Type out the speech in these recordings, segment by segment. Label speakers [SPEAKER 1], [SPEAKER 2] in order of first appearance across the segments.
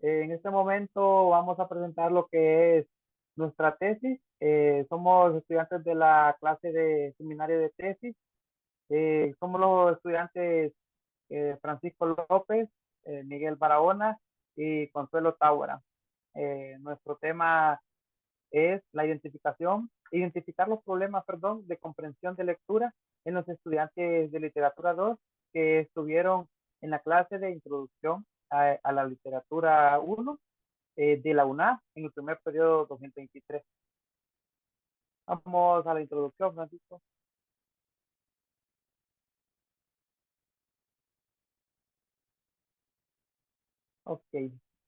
[SPEAKER 1] En este momento vamos a presentar lo que es nuestra tesis. Somos estudiantes de la clase de seminario de tesis. Somos los estudiantes Francisco López, Miguel Barahona y Consuelo Tábora. Nuestro tema es la identificar los problemas, de comprensión de lectura en los estudiantes de literatura 2 que estuvieron en la clase de introducción a la literatura 1 de la UNA en el primer periodo 2023. Vamos a la introducción, Francisco. Ok.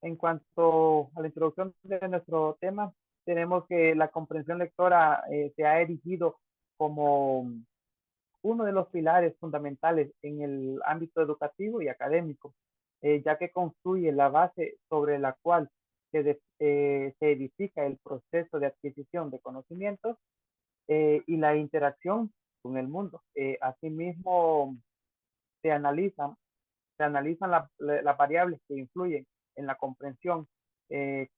[SPEAKER 1] En cuanto a la introducción de nuestro tema, tenemos que la comprensión lectora se ha erigido como uno de los pilares fundamentales en el ámbito educativo y académico, ya que construye la base sobre la cual se edifica el proceso de adquisición de conocimientos y la interacción con el mundo. Asimismo, se analizan, las variables que influyen en la comprensión,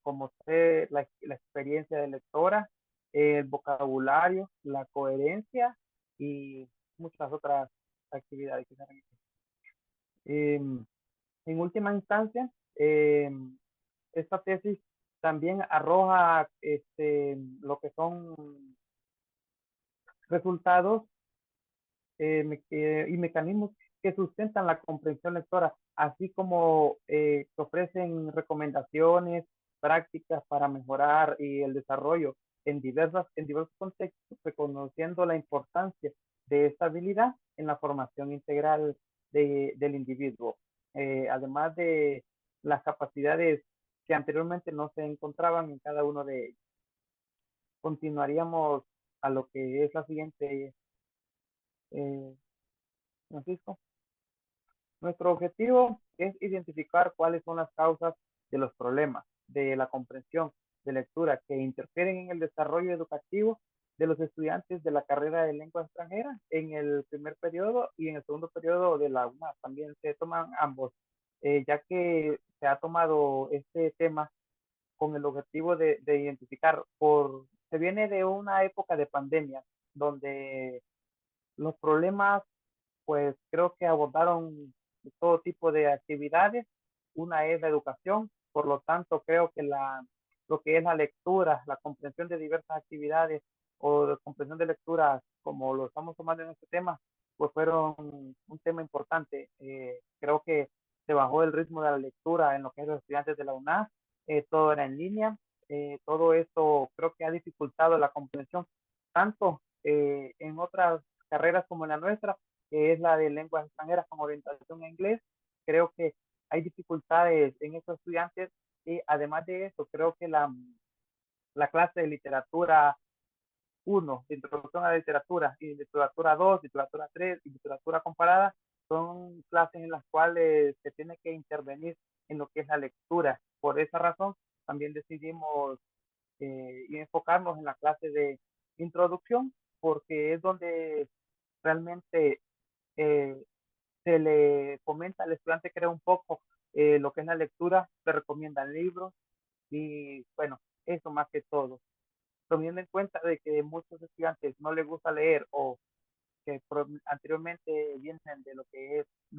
[SPEAKER 1] como la experiencia de lectora, el vocabulario, la coherencia y muchas otras actividades que se realizan. En última instancia, esta tesis también arroja lo que son resultados y mecanismos que sustentan la comprensión lectora, así como que ofrecen recomendaciones, prácticas para mejorar y el desarrollo en diversos contextos, reconociendo la importancia de esta habilidad en la formación integral del individuo, además de las capacidades que anteriormente no se encontraban en cada uno de ellos. Continuaríamos a lo que es la siguiente, Francisco. Nuestro objetivo es identificar cuáles son las causas de los problemas de la comprensión de lectura que interfieren en el desarrollo educativo de los estudiantes de la carrera de lengua extranjera en el primer periodo y en el segundo periodo de la UMA. También se toman ambos, ya que se ha tomado este tema con el objetivo de identificar se viene de una época de pandemia donde los problemas pues creo que abordaron todo tipo de actividades. Una es la educación, por lo tanto creo que lo que es la lectura, la comprensión de diversas actividades o de comprensión de lectura, como lo estamos tomando en este tema, pues fueron un tema importante. Creo que se bajó el ritmo de la lectura en lo que es los estudiantes de la UNA, todo era en línea, todo esto creo que ha dificultado la comprensión tanto en otras carreras como en la nuestra, que es la de lenguas extranjeras con orientación a inglés. Creo que hay dificultades en estos estudiantes y además de eso, creo que la clase de literatura 1, de introducción a la literatura, y literatura 2, literatura 3 y literatura comparada, son clases en las cuales se tiene que intervenir en lo que es la lectura. Por esa razón, también decidimos enfocarnos en la clase de introducción, porque es donde realmente eh, se le fomenta al estudiante que crea un poco lo que es la lectura, se recomiendan libros y bueno, eso más que todo. Teniendo en cuenta de que muchos estudiantes no les gusta leer o que anteriormente vienen de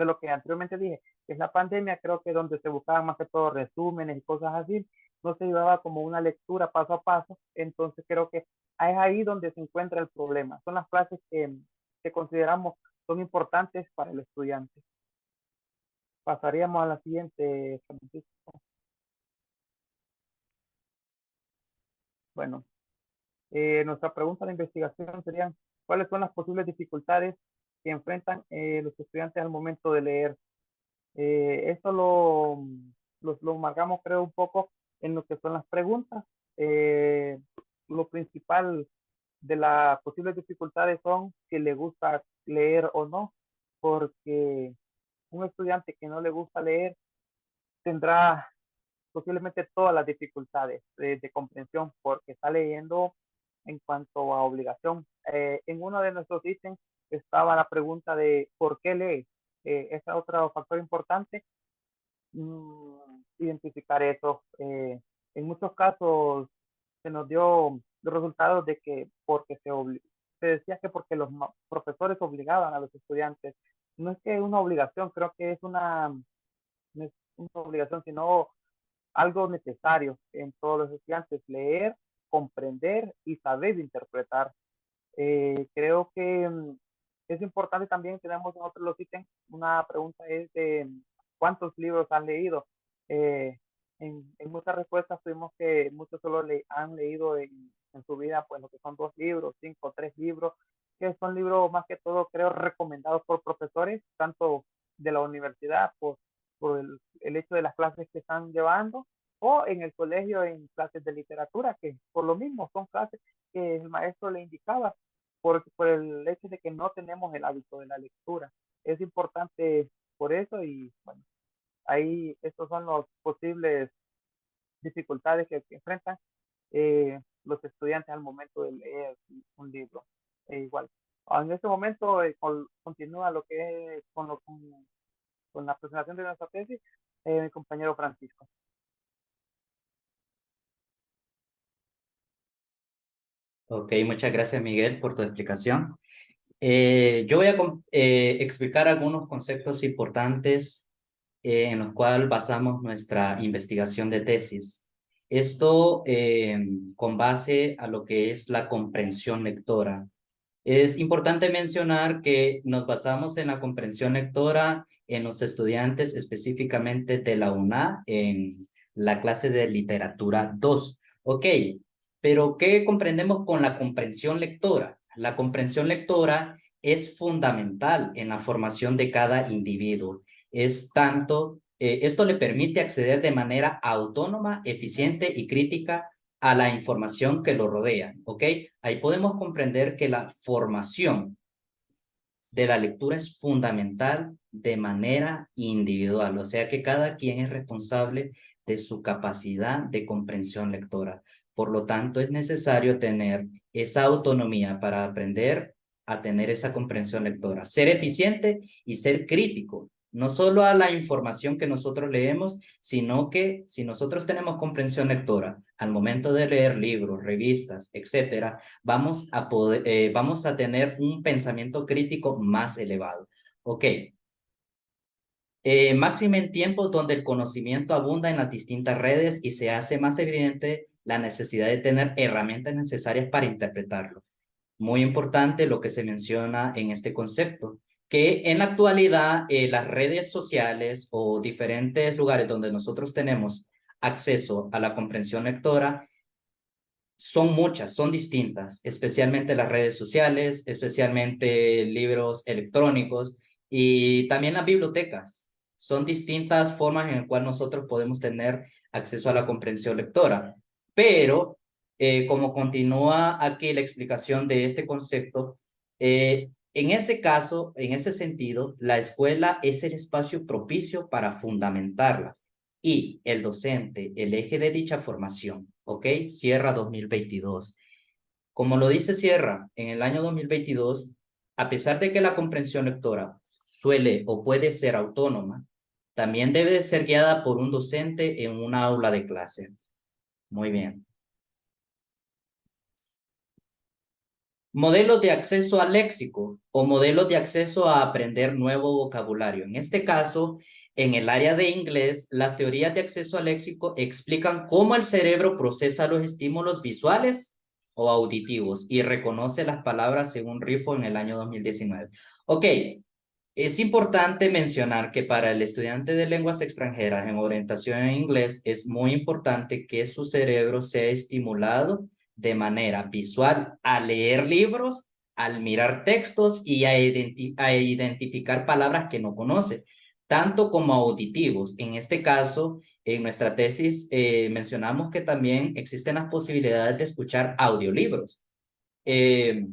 [SPEAKER 1] lo que anteriormente dije, que es la pandemia, creo que donde se buscaban más que todo resúmenes y cosas así, no se llevaba como una lectura paso a paso, entonces creo que es ahí donde se encuentra el problema. Son las clases que consideramos son importantes para el estudiante. Pasaríamos a la siguiente, Francisco. Bueno, nuestra pregunta de investigación serían, ¿cuáles son las posibles dificultades que enfrentan los estudiantes al momento de leer? Esto lo marcamos, creo, un poco en lo que son las preguntas. Eh, lo principal de las posibles dificultades son si le gusta leer o no, porque un estudiante que no le gusta leer tendrá posiblemente todas las dificultades de comprensión porque está leyendo en cuanto a obligación. En uno de nuestros ítems estaba la pregunta de ¿por qué lee? Ese es otro factor importante. identificar eso. En muchos casos se nos dio los resultados de que porque se decía que porque los profesores obligaban a los estudiantes. No es que es una obligación, creo que no es una obligación, sino algo necesario en todos los estudiantes, leer, comprender y saber interpretar. Creo que es importante también, tenemos nosotros los ítems, una pregunta es de cuántos libros han leído. Eh, en muchas respuestas tuvimos que muchos solo han leído en su vida, pues lo que son 2 libros, 5, 3 libros, que son libros más que todo, creo, recomendados por profesores, tanto de la universidad, por el hecho de las clases que están llevando, o en el colegio en clases de literatura, que por lo mismo son clases que el maestro le indicaba por el hecho de que no tenemos el hábito de la lectura. Es importante por eso y bueno, ahí estos son los posibles dificultades que enfrentan los estudiantes al momento de leer un libro. Igual, en este momento continúa lo que es con la presentación de nuestra tesis, mi compañero Francisco.
[SPEAKER 2] Ok, muchas gracias Miguel por tu explicación. Yo voy a explicar algunos conceptos importantes en los cuales basamos nuestra investigación de tesis. Esto con base a lo que es la comprensión lectora. Es importante mencionar que nos basamos en la comprensión lectora en los estudiantes específicamente de la UNA en la clase de literatura 2. Ok, pero ¿qué comprendemos con la comprensión lectora? La comprensión lectora es fundamental en la formación de cada individuo. Esto le permite acceder de manera autónoma, eficiente y crítica a la información que lo rodea, ¿ok? Ahí podemos comprender que la formación de la lectura es fundamental de manera individual, o sea que cada quien es responsable de su capacidad de comprensión lectora. Por lo tanto, es necesario tener esa autonomía para aprender a tener esa comprensión lectora, ser eficiente y ser crítico, no solo a la información que nosotros leemos, sino que si nosotros tenemos comprensión lectora al momento de leer libros, revistas, etcétera, vamos a tener un pensamiento crítico más elevado. Ok. Máxime en tiempos donde el conocimiento abunda en las distintas redes y se hace más evidente la necesidad de tener herramientas necesarias para interpretarlo. Muy importante lo que se menciona en este concepto, que en la actualidad las redes sociales o diferentes lugares donde nosotros tenemos acceso a la comprensión lectora son muchas, son distintas, especialmente las redes sociales, especialmente libros electrónicos y también las bibliotecas. Son distintas formas en las cuales nosotros podemos tener acceso a la comprensión lectora. Pero, como continúa aquí la explicación de este concepto, en ese caso, en ese sentido, la escuela es el espacio propicio para fundamentarla y el docente, el eje de dicha formación, ¿ok? Sierra 2022. Como lo dice Sierra, en el año 2022, a pesar de que la comprensión lectora suele o puede ser autónoma, también debe de ser guiada por un docente en una aula de clase. Muy bien. Modelos de acceso al léxico o modelos de acceso a aprender nuevo vocabulario. En este caso, en el área de inglés, las teorías de acceso al léxico explican cómo el cerebro procesa los estímulos visuales o auditivos y reconoce las palabras según Rifo en el año 2019. Ok, es importante mencionar que para el estudiante de lenguas extranjeras en orientación en inglés es muy importante que su cerebro sea estimulado de manera visual al leer libros, al mirar textos y a identificar palabras que no conoce, tanto como auditivos. En este caso, en nuestra tesis mencionamos que también existen las posibilidades de escuchar audiolibros. Eh,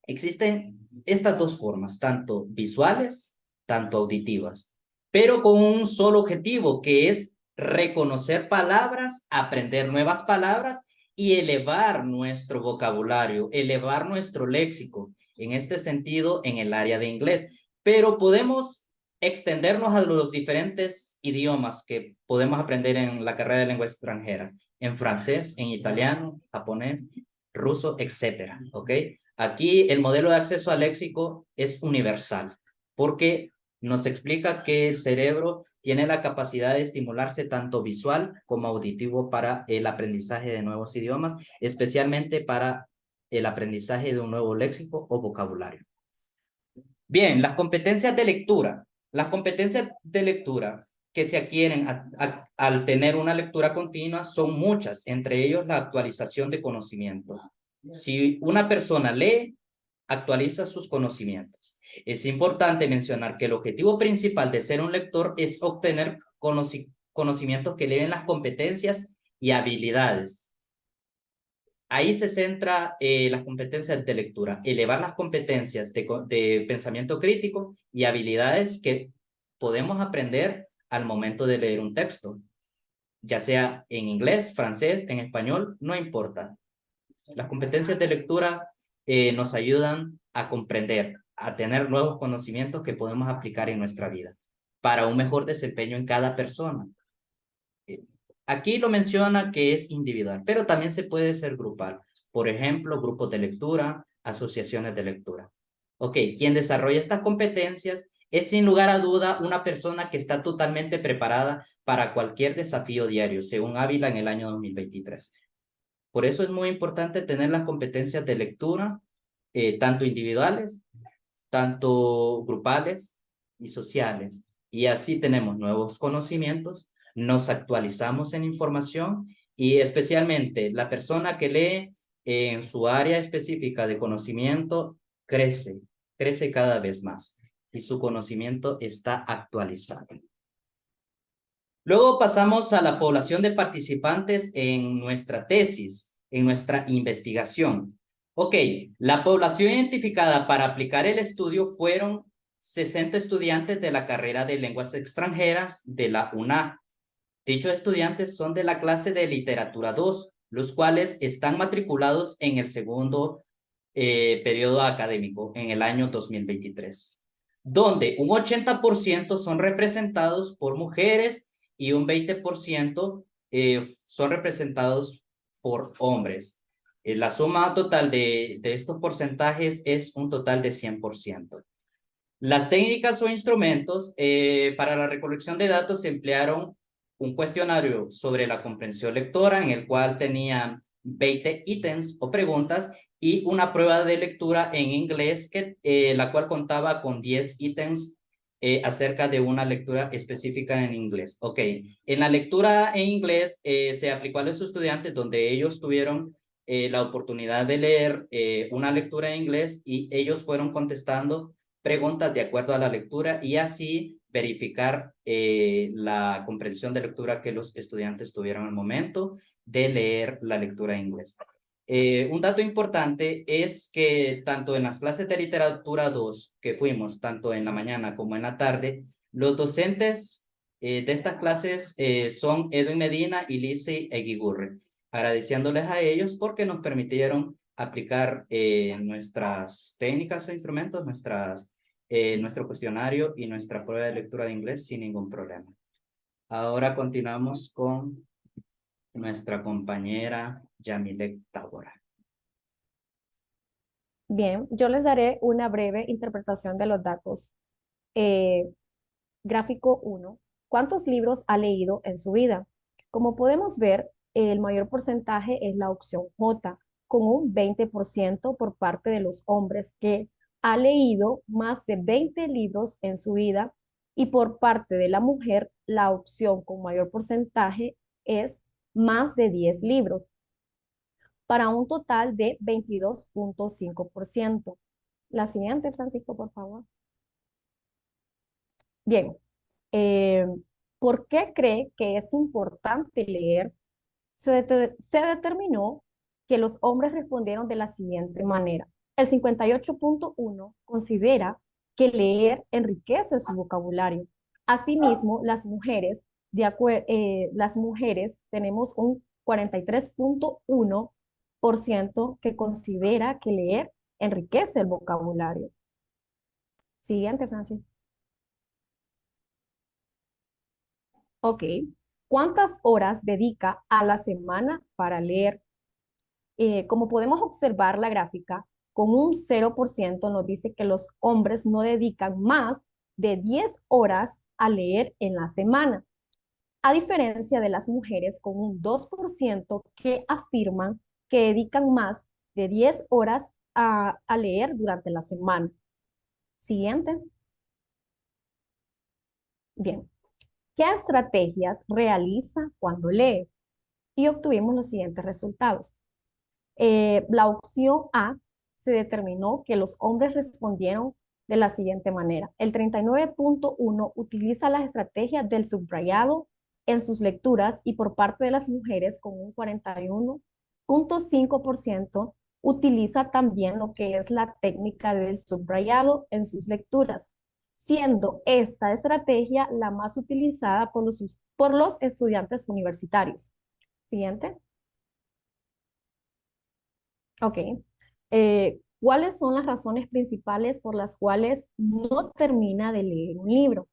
[SPEAKER 2] Existen estas dos formas, tanto visuales, tanto auditivas, pero con un solo objetivo, que es reconocer palabras, aprender nuevas palabras y elevar nuestro vocabulario, elevar nuestro léxico, en este sentido, en el área de inglés. Pero podemos extendernos a los diferentes idiomas que podemos aprender en la carrera de lengua extranjera, en francés, en italiano, japonés, ruso, etcétera, ¿ok? Aquí el modelo de acceso al léxico es universal, porque nos explica que el cerebro tiene la capacidad de estimularse tanto visual como auditivo para el aprendizaje de nuevos idiomas, especialmente para el aprendizaje de un nuevo léxico o vocabulario. Bien, las competencias de lectura. Las competencias de lectura que se adquieren al tener una lectura continua son muchas, entre ellos la actualización de conocimiento. Si una persona lee, actualiza sus conocimientos. Es importante mencionar que el objetivo principal de ser un lector es obtener conocimientos que eleven las competencias y habilidades. Ahí se centra las competencias de lectura, elevar las competencias de pensamiento crítico y habilidades que podemos aprender al momento de leer un texto, ya sea en inglés, francés, en español, no importa. Las competencias de lectura nos ayudan a comprender, a tener nuevos conocimientos que podemos aplicar en nuestra vida para un mejor desempeño en cada persona. Aquí lo menciona que es individual, pero también se puede ser grupal. Por ejemplo, grupos de lectura, asociaciones de lectura. Ok, quien desarrolla estas competencias es sin lugar a duda una persona que está totalmente preparada para cualquier desafío diario, según Ávila en el año 2023. Por eso es muy importante tener las competencias de lectura, tanto individuales, tanto grupales y sociales. Y así tenemos nuevos conocimientos, nos actualizamos en información y especialmente la persona que lee en su área específica de conocimiento crece cada vez más y su conocimiento está actualizado. Luego pasamos a la población de participantes en nuestra tesis, en nuestra investigación. Ok, la población identificada para aplicar el estudio fueron 60 estudiantes de la carrera de lenguas extranjeras de la UNA. Dichos estudiantes son de la clase de literatura 2, los cuales están matriculados en el segundo periodo académico, en el año 2023, donde un 80% son representados por mujeres y un 20% son representados por hombres. La suma total de estos porcentajes es un total de 100%. Las técnicas o instrumentos para la recolección de datos se emplearon un cuestionario sobre la comprensión lectora en el cual tenían 20 ítems o preguntas y una prueba de lectura en inglés la cual contaba con 10 ítems acerca de una lectura específica en inglés. Ok, en la lectura en inglés se aplicó a los estudiantes donde ellos tuvieron la oportunidad de leer una lectura en inglés y ellos fueron contestando preguntas de acuerdo a la lectura y así verificar la comprensión de lectura que los estudiantes tuvieron al momento de leer la lectura en inglés. Un dato importante es que tanto en las clases de literatura 2 que fuimos, tanto en la mañana como en la tarde, los docentes de estas clases son Edwin Medina y Lizzie Eguigurre, agradeciéndoles a ellos porque nos permitieron aplicar nuestras técnicas e instrumentos, nuestro cuestionario y nuestra prueba de lectura de inglés sin ningún problema. Ahora continuamos con nuestra compañera Yamilek Tábora.
[SPEAKER 3] Bien, yo les daré una breve interpretación de los datos. Eh, Gráfico 1. ¿Cuántos libros ha leído en su vida? Como podemos ver, el mayor porcentaje es la opción J, con un 20% por parte de los hombres que ha leído más de 20 libros en su vida y por parte de la mujer, la opción con mayor porcentaje es más de 10 libros, para un total de 22.5%. La siguiente, Francisco, por favor. Bien, eh, ¿por qué cree que es importante leer? Se determinó que los hombres respondieron de la siguiente manera. El 58.1 considera que leer enriquece su vocabulario. Asimismo, las mujeres tenemos un 43.1% que considera que leer enriquece el vocabulario. Siguiente, Francis. Ok. ¿Cuántas horas dedica a la semana para leer? Como podemos observar la gráfica, con un 0% nos dice que los hombres no dedican más de 10 horas a leer en la semana, a diferencia de las mujeres con un 2% que afirman que dedican más de 10 horas a leer durante la semana. Siguiente. Bien. ¿Qué estrategias realiza cuando lee? Y obtuvimos los siguientes resultados. La opción A se determinó que los hombres respondieron de la siguiente manera. El 39.1 utiliza las estrategias del subrayado en sus lecturas y por parte de las mujeres con un 41.5% utiliza también lo que es la técnica del subrayado en sus lecturas, siendo esta estrategia la más utilizada por los estudiantes universitarios. Siguiente. Ok. ¿Cuáles son las razones principales por las cuales no termina de leer un libro?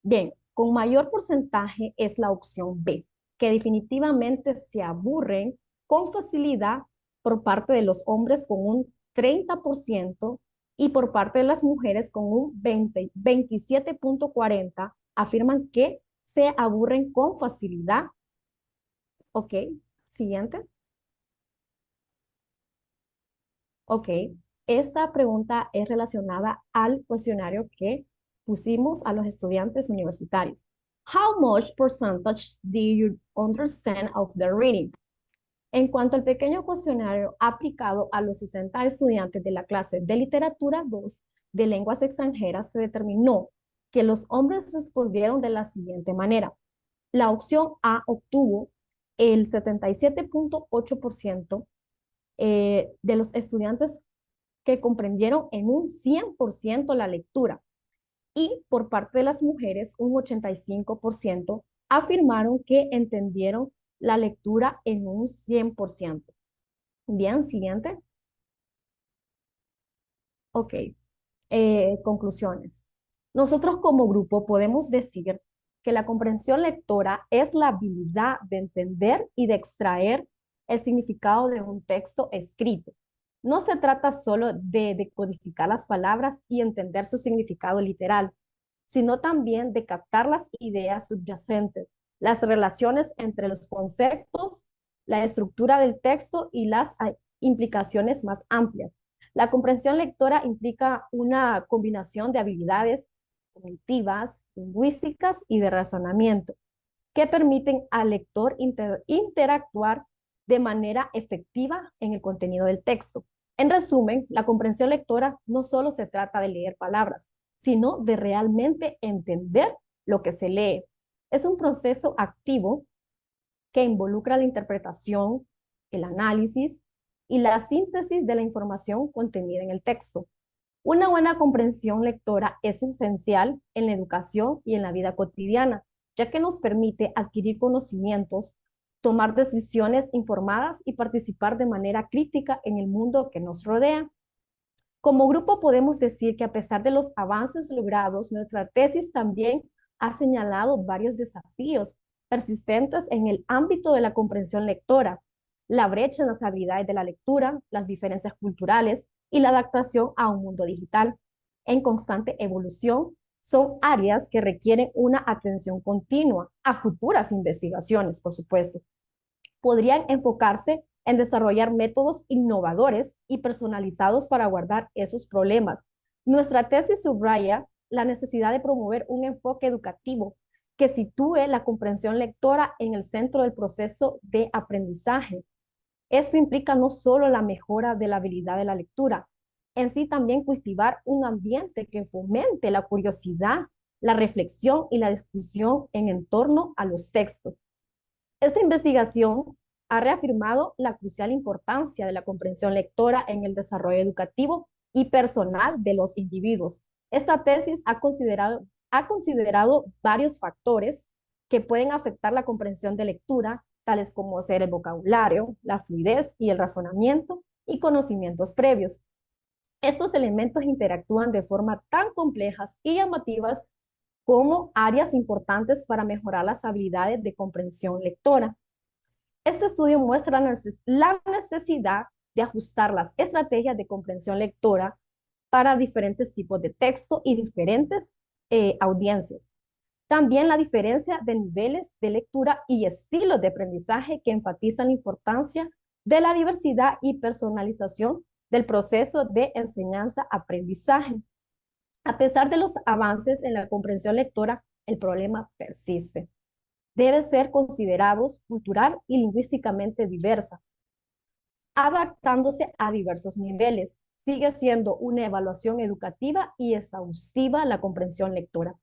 [SPEAKER 3] Bien, con mayor porcentaje es la opción B, que definitivamente se aburren con facilidad por parte de los hombres con un 30% y por parte de las mujeres con un 27.40% afirman que se aburren con facilidad. Ok, siguiente. Ok, esta pregunta es relacionada al cuestionario que pusimos a los estudiantes universitarios. How much percentage do you understand of the reading? En cuanto al pequeño cuestionario aplicado a los 60 estudiantes de la clase de literatura 2 de lenguas extranjeras, se determinó que los hombres respondieron de la siguiente manera. La opción A obtuvo el 77.8% de los estudiantes que comprendieron en un 100% la lectura y por parte de las mujeres un 85% afirmaron que entendieron la lectura en un 100%. Bien, siguiente. Ok, conclusiones. Nosotros como grupo podemos decir que la comprensión lectora es la habilidad de entender y de extraer el significado de un texto escrito. No se trata solo de decodificar las palabras y entender su significado literal, sino también de captar las ideas subyacentes, las relaciones entre los conceptos, la estructura del texto y las implicaciones más amplias. La comprensión lectora implica una combinación de habilidades cognitivas, lingüísticas y de razonamiento que permiten al lector interactuar de manera efectiva en el contenido del texto. En resumen, la comprensión lectora no solo se trata de leer palabras, sino de realmente entender lo que se lee. Es un proceso activo que involucra la interpretación, el análisis y la síntesis de la información contenida en el texto. Una buena comprensión lectora es esencial en la educación y en la vida cotidiana, ya que nos permite adquirir conocimientos, tomar decisiones informadas y participar de manera crítica en el mundo que nos rodea. Como grupo podemos decir que a pesar de los avances logrados, nuestra tesis también ha señalado varios desafíos persistentes en el ámbito de la comprensión lectora, la brecha en las habilidades de la lectura, las diferencias culturales y la adaptación a un mundo digital en constante evolución. Son áreas que requieren una atención continua a futuras investigaciones, por supuesto. Podrían enfocarse en desarrollar métodos innovadores y personalizados para abordar esos problemas. Nuestra tesis subraya la necesidad de promover un enfoque educativo que sitúe la comprensión lectora en el centro del proceso de aprendizaje. Esto implica no solo la mejora de la habilidad de la lectura, en sí también cultivar un ambiente que fomente la curiosidad, la reflexión y la discusión en torno a los textos. Esta investigación ha reafirmado la crucial importancia de la comprensión lectora en el desarrollo educativo y personal de los individuos. Esta tesis ha considerado varios factores que pueden afectar la comprensión de lectura, tales como ser el vocabulario, la fluidez y el razonamiento y conocimientos previos. Estos elementos interactúan de forma tan complejas y llamativas como áreas importantes para mejorar las habilidades de comprensión lectora. Este estudio muestra la necesidad de ajustar las estrategias de comprensión lectora para diferentes tipos de texto y diferentes audiencias. También la diferencia de niveles de lectura y estilos de aprendizaje que enfatizan la importancia de la diversidad y personalización del proceso de enseñanza-aprendizaje. A pesar de los avances en la comprensión lectora, el problema persiste. Debe ser considerados cultural y lingüísticamente diversa, adaptándose a diversos niveles. Sigue siendo una evaluación educativa y exhaustiva la comprensión lectora.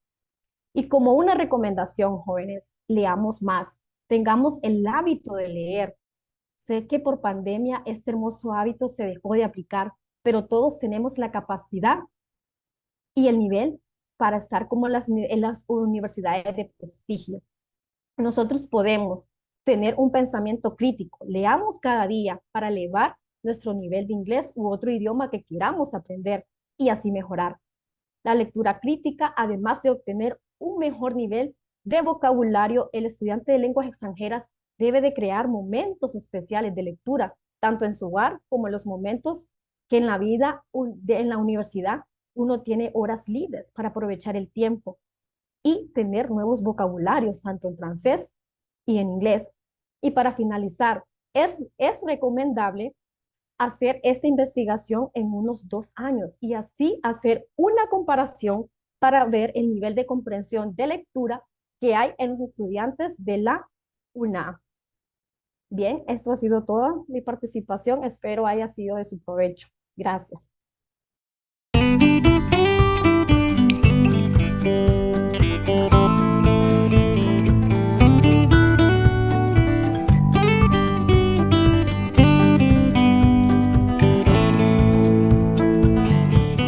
[SPEAKER 3] Y como una recomendación, jóvenes, leamos más, tengamos el hábito de leer. Sé que por pandemia este hermoso hábito se dejó de aplicar, pero todos tenemos la capacidad y el nivel para estar como en las universidades de prestigio. Nosotros podemos tener un pensamiento crítico. Leamos cada día para elevar nuestro nivel de inglés u otro idioma que queramos aprender y así mejorar. La lectura crítica, además de obtener un mejor nivel de vocabulario, el estudiante de lenguas extranjeras debe de crear momentos especiales de lectura, tanto en su hogar como en los momentos que en la vida, en la universidad, uno tiene horas libres para aprovechar el tiempo y tener nuevos vocabularios, tanto en francés y en inglés. Y para finalizar, es recomendable hacer esta investigación en unos 2 años y así hacer una comparación para ver el nivel de comprensión de lectura que hay en los estudiantes de la UNA. Bien, esto ha sido toda mi participación. Espero haya sido de su provecho. Gracias.